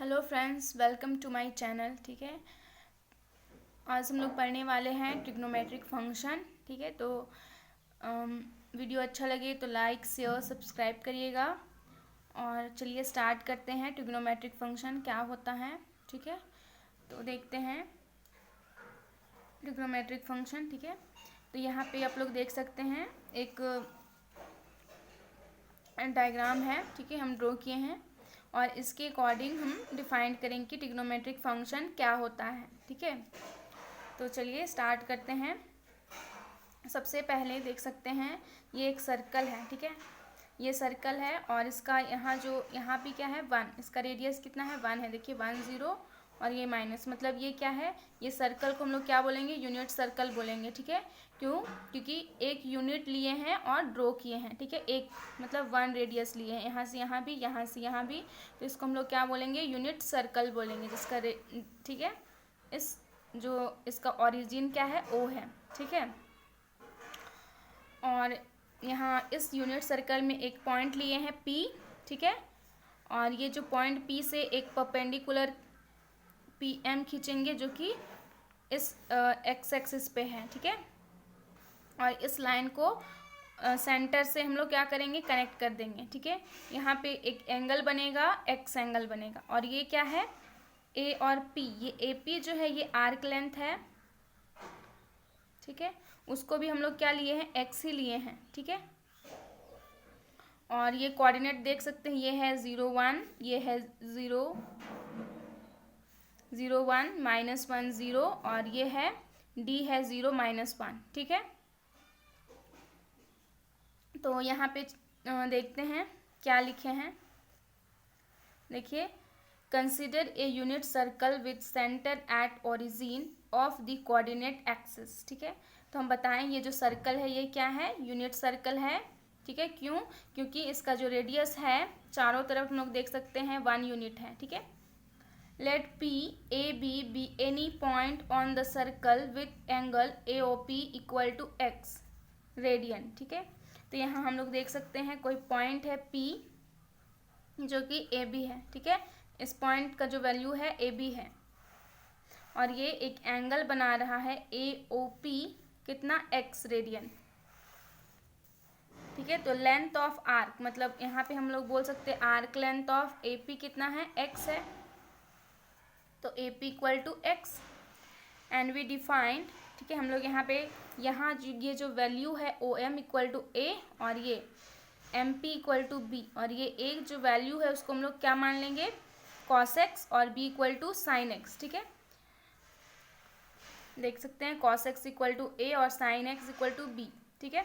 Hello friends, welcome to my channel. ठीक है, आज हम लोग पढ़ने वाले हैं ट्रिग्नोमेट्रिक फंक्शन। ठीक है, तो वीडियो अच्छा लगे तो लाइक शेयर सब्सक्राइब करिएगा। और चलिए स्टार्ट करते हैं। ट्रिग्नोमेट्रिक फंक्शन क्या होता है, ठीक है, तो देखते हैं ट्रिग्नोमेट्रिक फंक्शन। ठीक है, तो यहाँ पे आप लोग देख सकते हैं एक डायग्राम है। ठीक है, हम ड्रॉ किए हैं और इसके अकॉर्डिंग हम डिफाइन करेंगे कि ट्रिग्नोमेट्रिक फंक्शन क्या होता है। ठीक है, तो चलिए स्टार्ट करते हैं। सबसे पहले देख सकते हैं ये एक सर्कल है। ठीक है, ये सर्कल है और इसका यहाँ भी क्या है 1, इसका रेडियस कितना है 1 है। देखिए 1 0 और ये माइनस, मतलब ये क्या है, ये सर्कल को हम लोग क्या बोलेंगे, यूनिट सर्कल बोलेंगे। ठीक है, क्योंकि एक यूनिट लिए हैं और ड्रॉ किए हैं। ठीक है, एक मतलब 1 रेडियस लिए हैं, यहाँ से यहाँ भी, यहाँ से यहाँ भी, तो इसको हम लोग क्या बोलेंगे, यूनिट सर्कल बोलेंगे जिसका ठीक है, इसका ओरिजिन क्या है, ओ है। ठीक है, और यहाँ इस यूनिट सर्कल में एक पॉइंट लिए हैं P। ठीक है, और ये जो पॉइंट P से एक परपेंडिकुलर PM खींचेंगे जो कि इस एक्स एक्सिस पे है। ठीक है, और इस लाइन को सेंटर से हम लोग क्या करेंगे, कनेक्ट कर देंगे। ठीक है, यहाँ पे एक एंगल बनेगा, एक्स एंगल बनेगा, और ये क्या है, A और P, ये AP जो है ये आर्क लेंथ है। ठीक है, उसको भी हम लोग क्या लिए हैं, एक्स ही लिए हैं। ठीक है, और ये कोऑर्डिनेट देख सकते हैं, ये है 0 1, ये है 0 0 1 -1 0, और ये है D है 0 -1। ठीक है, तो यहाँ पे देखते हैं क्या लिखे हैं। देखिए, consider a unit circle with centre at origin of the coordinate axis. ठीक है, तो हम बताएं ये जो सर्कल है ये क्या है, यूनिट सर्कल है। ठीक है, क्योंकि इसका जो रेडियस है चारों तरफ हम लोग देख सकते हैं 1 यूनिट है। ठीक है, let P A B any point on the circle with angle AOP equal to x radian. ठीक है, तो यहाँ हम लोग देख सकते हैं कोई पॉइंट है P जो कि AB है। ठीक है, इस पॉइंट का जो वैल्यू है AB है, और ये एक एंगल बना रहा है AOP कितना, x रेडियन। ठीक है, तो लेंथ ऑफ आर्क, मतलब यहाँ पे हम लोग बोल सकते हैं आर्क लेंथ ऑफ AP कितना है, x है, तो AP equal to x and we defined. ठीक है, हम लोग यहाँ पे ये जो वैल्यू है OM इक्वल टू A, और ये MP इक्वल टू B, और ये एक जो वैल्यू है उसको हम लोग क्या मान लेंगे, cos x, और B equal to sin x। ठीक है, देख सकते हैं cos x equal to A और sin x equal to B। ठीक है,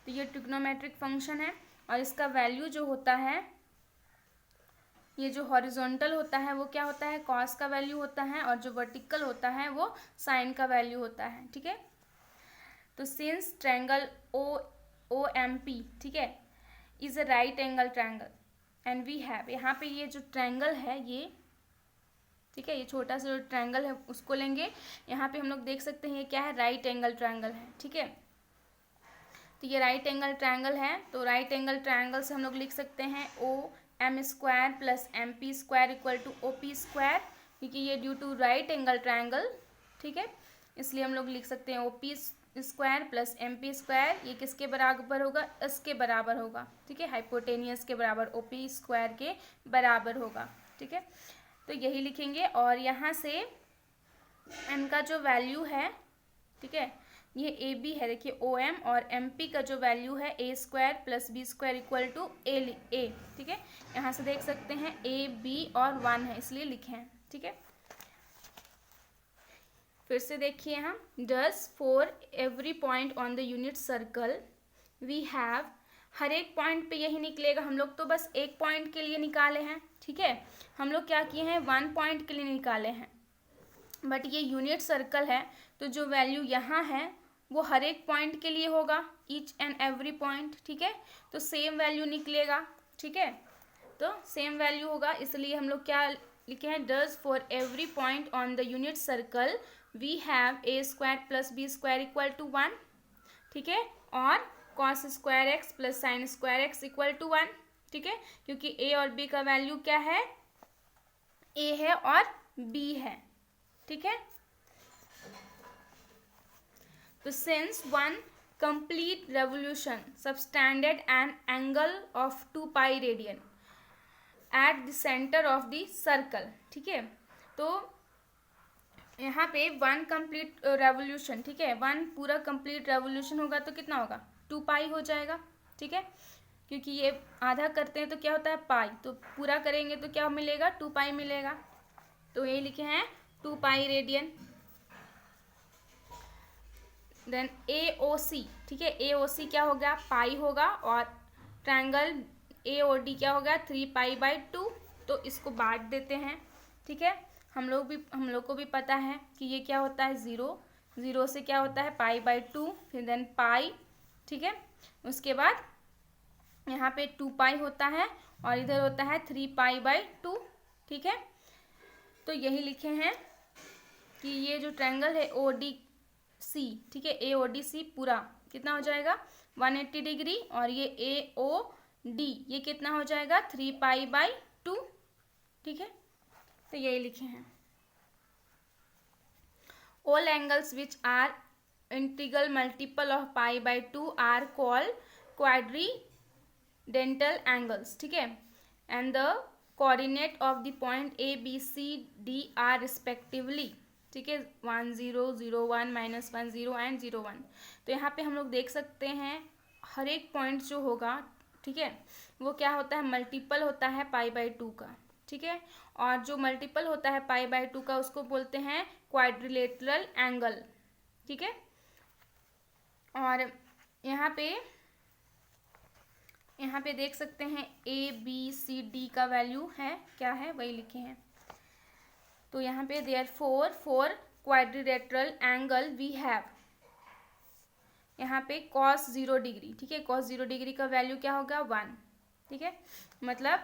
तो ये ट्रिग्नोमेट्रिक फंक्शन है, और इसका वैल्यू जो होता है, ये जो हॉरिजॉन्टल होता है वो क्या होता है, कॉस का वैल्यू होता है, और जो वर्टिकल होता है वो साइन का वैल्यू होता है। ठीक है, तो सिंस ट्रायंगल OMP, ठीक है, is a right angle triangle and we have, यहाँ पे ये जो ट्रायंगल है ये, ठीक है, ये छोटा सा जो ट्रायंगल है उसको लेंगे। यहाँ पे हम लोग देख सकते हैं ये क्या है, राइट एंगल ट्रायंगल है। ठीक है, तो ये राइट एंगल ट्रायंगल है, तो राइट एंगल ट्रायंगल से हम लोग लिख सकते हैं OM² plus MP² equal to OP², क्योंकि ये due to right angle triangle. ठीक है, इसलिए हम लोग लिख सकते हैं OP² प्लस MP², ये किसके बराबर होगा, इसके बराबर होगा। ठीक है, हाइपोटेनियस के बराबर, OP² के बराबर होगा। ठीक है, तो यही लिखेंगे, और यहाँ से एन का जो वैल्यू है, ठीक है, ये AB है। देखिए OM और MP का जो वैल्यू है A² plus B² equal to A। ठीक है, यहाँ से देख सकते हैं AB और 1 है इसलिए लिखे हैं। ठीक है, फिर से देखिए हम, thus for every point on the unit circle we have, हर एक पॉइंट पे यही निकलेगा, हम लोग तो बस एक पॉइंट के लिए निकाले हैं। ठीक है, हम लोग क्या किए हैं, 1 पॉइंट के लिए निकाले हैं, बट ये यूनिट सर्कल है तो जो वैल्यू यहाँ है वो हर एक पॉइंट के लिए होगा, ईच एंड एवरी पॉइंट। ठीक है, तो सेम वैल्यू निकलेगा। ठीक है, तो सेम वैल्यू होगा, इसलिए हम लोग क्या लिखे हैं, does for every point on the unit circle we have A² plus B² equal to 1। ठीक है, और cos² x plus sin² x equal to 1। ठीक है, क्योंकि A और B का वैल्यू क्या है, ए है और बी है, ठीक है। तो since one complete revolution subtended an angle of 2 pi radian at the centre of the circle, ठीक है। तो यहाँ पे वन कंप्लीट रेवोल्यूशन, ठीक है, वन पूरा कंप्लीट रेवोल्यूशन होगा तो कितना होगा, 2 पाई हो जाएगा, ठीक है, क्योंकि ये आधा करते हैं तो क्या होता है पाई, तो पूरा करेंगे तो क्या मिलेगा 2 पाई मिलेगा। तो ये लिखे हैं 2 पाई रेडियन। देन AOC, ठीक है, AOC क्या हो गया, पाई होगा, और ट्रायंगल AOD क्या होगा, 3 पाई बाई 2। तो इसको बांट देते हैं, ठीक है। हम लोग को भी पता है कि ये क्या होता है, 0 से क्या होता है पाई बाई 2, फिर देन पाई, ठीक है। उसके बाद यहाँ पे 2 पाई होता है और इधर होता है 3 पाई बाई 2, ठीक है। तो यही लिखे हैं कि ये जो ट्रायंगल है ODC, ठीक है, AODC पूरा कितना हो जाएगा 180 डिग्री, और ये AOD ये कितना हो जाएगा 3 पाई बाई 2, ठीक है। तो यही लिखे हैं। All angles which are integral multiple of pi by 2 are called quadrantal angles, ठीक है, and the coordinate of the point ABCD are respectively, ठीक है, 1 0 0 1 -1 0 एंड 0 1। तो यहाँ पे हम लोग देख सकते हैं हर एक पॉइंट जो होगा, ठीक है, वो क्या होता है मल्टीपल होता है पाई बाई 2 का, ठीक है, और जो मल्टीपल होता है पाई बाई 2 का उसको बोलते हैं क्वाड्रिलेटरल एंगल, ठीक है। और यहाँ पे देख सकते हैं ABCD का वैल्यू है क्या है, वही लिखे हैं। तो यहाँ पे therefore for quadrilateral angle we have यहाँ पे cos 0 डिग्री, ठीक है, cos 0 डिग्री का वैल्यू क्या होगा 1, ठीक है। मतलब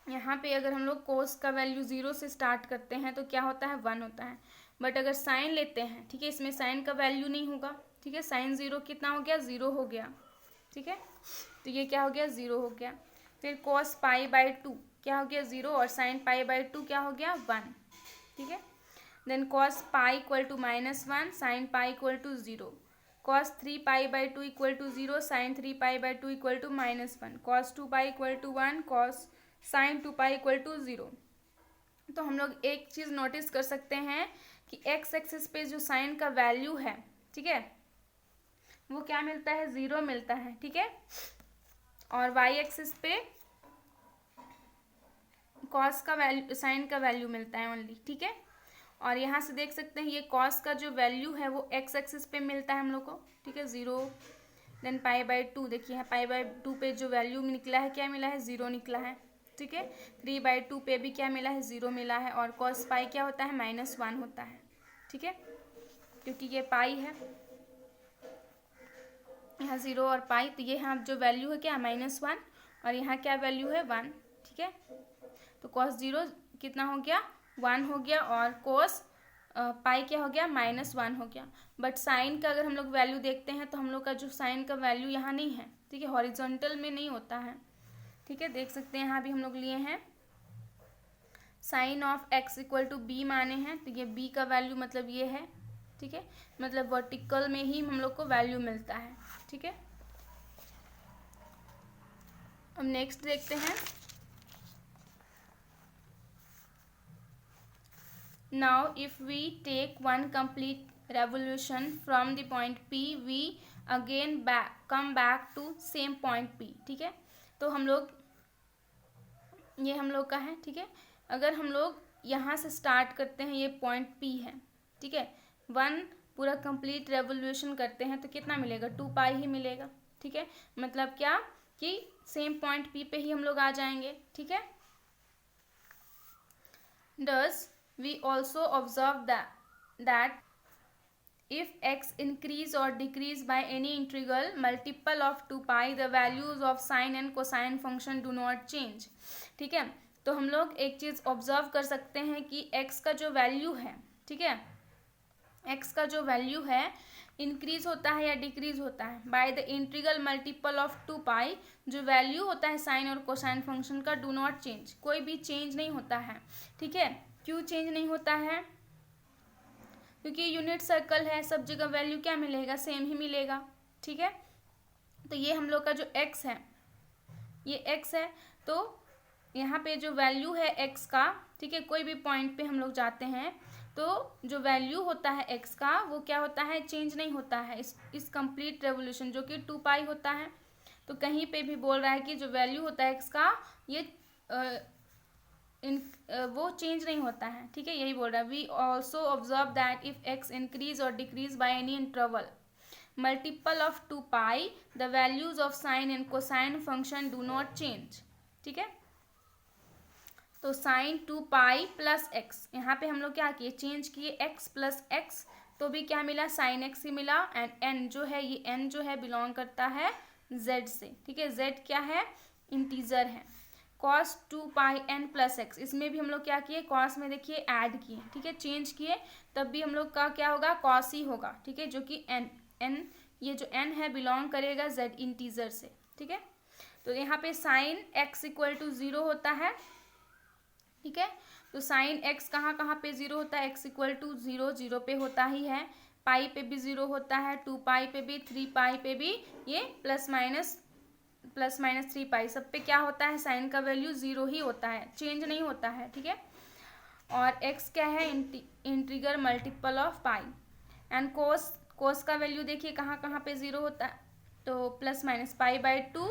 यहाँ पे अगर हम लोग cos का वैल्यू 0 से स्टार्ट करते हैं तो क्या होता है 1 होता है, बट अगर साइन लेते हैं, ठीक है, इसमें साइन का वैल्यू नहीं होगा, ठीक है, साइन 0 कितना हो गया 0 हो गया, ठीक है। तो ये क्या हो गया 0 हो गया। फिर cos पाई बाई 2 क्या हो गया 0, और साइन पाई बाई 2 क्या हो गया 1, ठीक है। Then cos pi equal to -1, sine pi equal to 0, cos 3 pi by 2 equal to 0, sine 3 pi by 2 equal to -1, cos 2 pi equal to 1, cos sine 2 pi equal to 0। तो हम लोग एक चीज़ notice कर सकते हैं कि x एक्सिस पे जो साइन का वैल्यू है, ठीक है, वो क्या मिलता है 0 मिलता है, ठीक है, और y एक्सिस पे cos का वैल्यू साइन का वैल्यू मिलता है ओनली, ठीक है। और यहाँ से देख सकते हैं ये cos का जो वैल्यू है वो x एक्सिस पे मिलता है हम लोग को, ठीक है, 0। देन पाई बाई 2 देखिए पाई बाई 2 पे जो वैल्यू निकला है क्या मिला है 0 निकला है, ठीक है। 3 बाई 2 पे भी क्या मिला है 0 मिला है, और cos पाई क्या होता है -1 होता है, ठीक है, क्योंकि ये पाई है यहाँ 0 और पाई, तो ये यहाँ जो वैल्यू है क्या -1, और यहाँ क्या वैल्यू है 1, ठीक है। तो cos 0 कितना हो गया 1 हो गया, और cos पाई क्या हो गया -1 हो गया। बट साइन का अगर हम लोग वैल्यू देखते हैं तो हम लोग का जो साइन का वैल्यू यहाँ नहीं है, ठीक है, हॉरिजॉन्टल में नहीं होता है, ठीक है। देख सकते हैं यहाँ भी हम लोग लिए हैं sine of x equal to b माने हैं, तो ये b का वैल्यू मतलब ये है, ठीक है, मतलब वर्टिकल में ही हम लोग को वैल्यू मिलता है, ठीक है। अब नेक्स्ट देखते हैं। Now if we take one complete revolution from the point P, we again come back to same point P, ठीक है। तो हम लोग ये हम लोग का है, ठीक है, अगर हम लोग यहाँ से स्टार्ट करते हैं, ये पॉइंट P है, ठीक है, 1 पूरा कंप्लीट रेवोल्यूशन करते हैं तो कितना मिलेगा 2 पाई ही मिलेगा, ठीक है। मतलब क्या कि सेम पॉइंट P पे ही हम लोग आ जाएंगे, ठीक है। Thus we also observe that if x increase or decrease by any integral multiple of 2 pi, the values of sine and cosine function do not change, ठीक है। तो हम लोग एक चीज़ ऑब्जर्व कर सकते हैं कि x का जो वैल्यू है, ठीक है, x का जो वैल्यू है इंक्रीज होता है या डिक्रीज होता है by the integral multiple of 2 पाई। जो वैल्यू होता है साइन और कोसाइन फंक्शन का डू नॉट चेंज, कोई भी चेंज नहीं होता है, ठीक है। क्यों चेंज नहीं होता है? क्योंकि यूनिट सर्कल है, सब जगह वैल्यू क्या मिलेगा, सेम ही मिलेगा, ठीक है। तो ये हम लोग का जो x है, ये x है, तो यहाँ पे जो वैल्यू है x का, ठीक है, कोई भी पॉइंट पे हम लोग जाते हैं तो जो वैल्यू होता है x का वो क्या होता है, चेंज नहीं होता है इस कंप्लीट रेवोल्यूशन, जो कि 2 पाई होता है। तो कहीं पे भी बोल रहा है कि जो वैल्यू होता है x का ये वो चेंज नहीं होता है, ठीक है, यही बोल रहा है। We also observe that if x increase और decrease by any interval multiple of 2 pi the values of sine and cosine function do not change, ठीक है। तो साइन 2 पाई प्लस एक्स, यहाँ पे हम लोग क्या किए, चेंज किए x प्लस एक्स, तो भी क्या मिला, साइन एक्स ही मिला। एंड n जो है, ये n जो है बिलोंग करता है z से, ठीक है, z क्या है, इंटीजर है। cos 2 पाई n प्लस एक्स, इसमें भी हम लोग क्या किए, cos में देखिए ऐड किए, ठीक है, चेंज किए, तब भी हम लोग का क्या होगा, cos ही होगा, ठीक है, जो कि n ये जो n है बिलोंग करेगा z इंटीजर से, ठीक है। तो यहाँ पे साइन x इक्वल टू 0 होता है, ठीक है। तो साइन x कहाँ कहाँ पे 0 होता है, x इक्वल टू 0 0 पे होता ही है, पाई पे भी 0 होता है, 2 पाई पे भी, 3 पाई पे भी, ये प्लस माइनस 3 पाई, सब पे क्या होता है, साइन का वैल्यू 0 ही होता है, चेंज नहीं होता है, ठीक है। और x क्या है, integral multiple of pi. And cos का वैल्यू देखिए कहाँ कहाँ पे 0 होता है, तो प्लस माइनस पाई/2,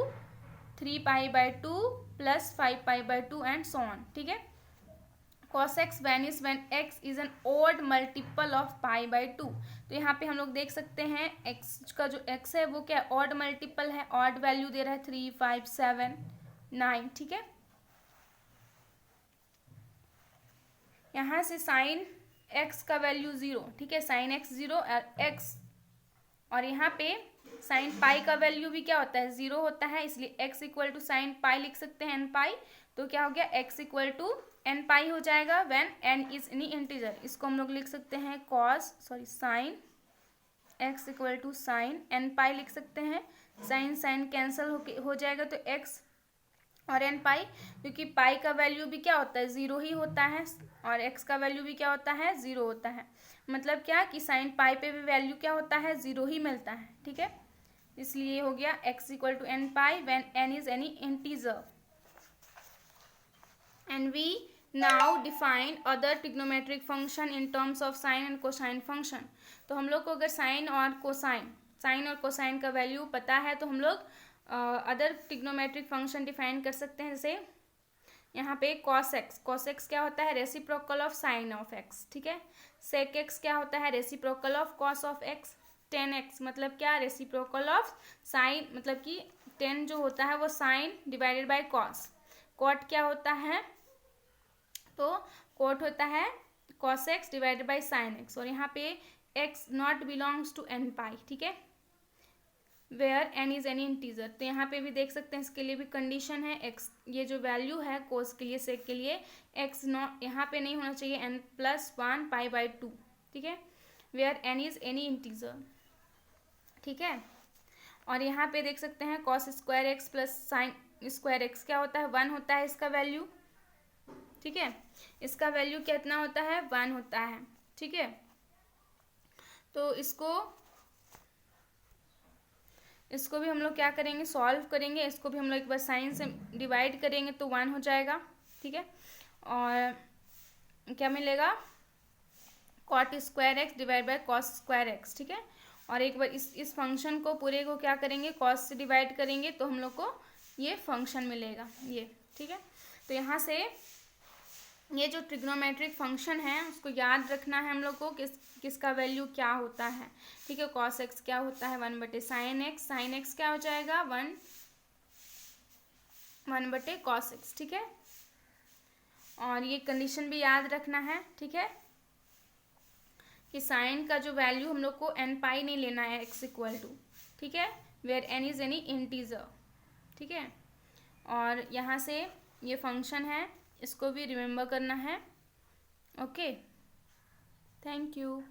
3 पाई/2 प्लस 5 पाई/2 एंड सो ऑन, ठीक है। cos x vanish when x is an odd multiple of पाई/2। तो यहाँ पे हम लोग देख सकते हैं x का जो x है वो क्या है, ऑड मल्टीपल है, ऑड वैल्यू दे रहा है 3, 5, 7, 9, ठीक है। यहाँ से साइन x का वैल्यू 0, ठीक है, साइन x 0 x, और यहाँ पे साइन पाई का वैल्यू भी क्या होता है, 0 होता है, इसलिए x equal to sine pi लिख सकते हैं n पाई। तो क्या हो गया, x equal to n pi हो जाएगा when n is any integer. इसको हम लोग लिख सकते हैं sine x equal to sine n pi लिख सकते हैं। साइन साइन कैंसिल हो जाएगा, तो x और n पाई, क्योंकि पाई का वैल्यू भी क्या होता है, 0 ही होता है, और x का वैल्यू भी क्या होता है, 0 होता है। मतलब क्या कि साइन पाई पे भी वैल्यू क्या होता है, 0 ही मिलता है, ठीक है। इसलिए हो गया x equal to n pi when n is any integer. And we now define other trigonometric function in terms of sine and cosine function. तो हम लोग को अगर साइन और कोसाइन का वैल्यू पता है तो हम लोग अदर ट्रिग्नोमेट्रिक फंक्शन डिफाइन कर सकते हैं। जैसे यहाँ पे cos x क्या होता है, reciprocal of sine of x, ठीक है। sec x क्या होता है, reciprocal of cos of x। tan x मतलब क्या, रेसिप्रोकल ऑफ साइन, मतलब कि tan जो होता है वो sine divided by cos। cot क्या होता है, तो cot होता है cos x divided by sine x, और यहाँ पे x not belongs to n pi, ठीक है, where n is any integer. तो यहाँ पे भी देख सकते हैं, इसके लिए भी कंडीशन है, x ये जो वैल्यू है cos के लिए, sec के लिए, x नॉट यहाँ पे नहीं होना चाहिए, n+1 पाई/2, ठीक है, where n is any integer, ठीक है। और यहाँ पे देख सकते हैं cos square x plus sine square x क्या होता है, 1 होता है इसका वैल्यू, ठीक है, इसका वैल्यू कितना होता है, 1 होता है, ठीक है। तो इसको भी हम लोग क्या करेंगे, सॉल्व करेंगे, इसको भी हम लोग एक बार साइन से डिवाइड करेंगे तो 1 हो जाएगा, ठीक है। और क्या मिलेगा, cot square x divide by cos square x, ठीक है। और एक बार इस फंक्शन को पूरे को क्या करेंगे, cos से डिवाइड करेंगे तो हम लोग को ये फंक्शन मिलेगा, ये, ठीक है। तो यहाँ से ये जो ट्रिग्नोमेट्रिक फंक्शन है उसको याद रखना है हम लोग को, किसका वैल्यू क्या होता है, ठीक है। cos x क्या होता है, 1/sin x, sin x क्या हो जाएगा, 1/cos x, ठीक है। और ये कंडीशन भी याद रखना है, ठीक है, कि साइन का जो वैल्यू हम लोग को n पाई नहीं लेना है, x इक्वल टू, ठीक है, where n is any integer, ठीक है। और यहाँ से ये फंक्शन है, इसको भी रिमेम्बर करना है, ओके, थैंक यू।